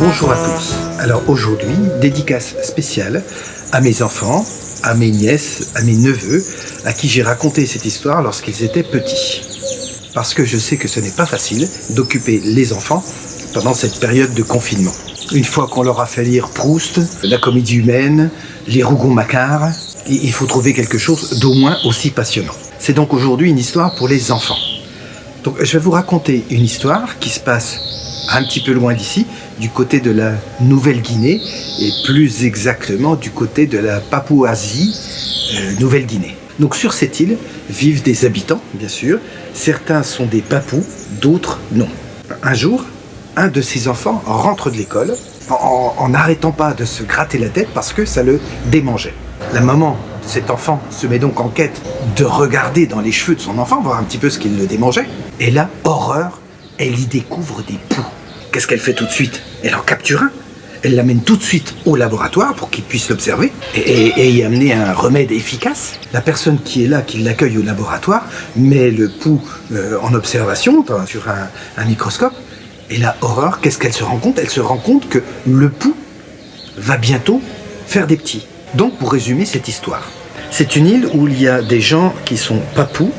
Bonjour à tous. Alors aujourd'hui, dédicace spéciale à mes enfants, à mes nièces, à mes neveux, à qui j'ai raconté cette histoire lorsqu'ils étaient petits. Parce que je sais que ce n'est pas facile d'occuper les enfants pendant cette période de confinement. Une fois qu'on leur a fait lire Proust, La Comédie humaine, Les Rougon-Macquart, il faut trouver quelque chose d'au moins aussi passionnant. C'est donc aujourd'hui une histoire pour les enfants. Donc je vais vous raconter une histoire qui se passe un petit peu loin d'ici, du côté de la Nouvelle-Guinée, et plus exactement du côté de la Papouasie Nouvelle-Guinée. Donc sur cette île vivent des habitants, bien sûr. Certains sont des papous, d'autres non. Un jour, un de ces enfants rentre de l'école en n'arrêtant pas de se gratter la tête parce que ça le démangeait. La maman de cet enfant se met donc en quête de regarder dans les cheveux de son enfant, voir un petit peu ce qui le démangeait. Et là, horreur, elle y découvre des poux. Qu'est-ce qu'elle fait tout de suite? Elle en capture un, elle l'amène tout de suite au laboratoire pour qu'il puisse l'observer et y amener un remède efficace. La personne qui est là, qui l'accueille au laboratoire, met le poux en observation sur un microscope. Et là, horreur, qu'est-ce qu'elle se rend compte? Elle se rend compte que le poux va bientôt faire des petits. Donc, pour résumer cette histoire, c'est une île où il y a des gens qui sont papous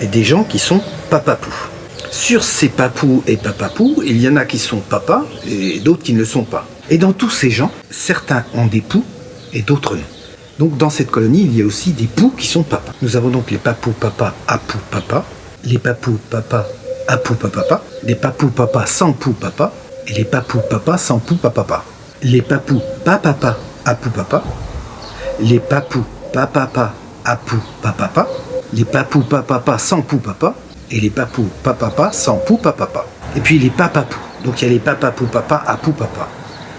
et des gens qui sont papapous. Sur ces papous et papapous, il y en a qui sont papas et d'autres qui ne le sont pas. Et dans tous ces gens, certains ont des poux et d'autres non. Donc dans cette colonie, il y a aussi des poux qui sont papas. Nous avons donc les papous papa, apou papa, les papous papa, apou papa, les papous papa sans poux papa, et les papous papa sans poux papa. Les papous papa, apou papa, les papous papa, apou papa, les papous papa sans poux papa, et les papous papa sans poux papa. Et puis les papapous. Donc il y a les papapous papa, apou papa.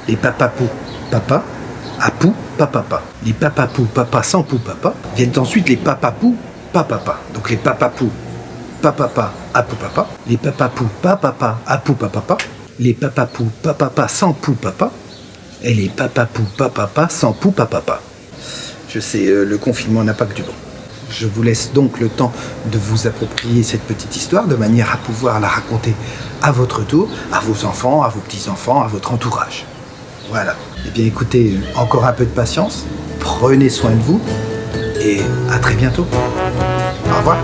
Les papapous papa, apou papa. Les papapous papa sans poux papa. Viennent ensuite les papapous papa. Donc les papapous papa, apou papa. Les papapous papa, apou papa. Les papapous papa sans poux papa. Et les papapous papa sans poux papa. Je sais, le confinement n'a pas que du bon. Je vous laisse donc le temps de vous approprier cette petite histoire de manière à pouvoir la raconter à votre tour, à vos enfants, à vos petits-enfants, à votre entourage. Voilà. Eh bien écoutez, encore un peu de patience, prenez soin de vous et à très bientôt. Au revoir.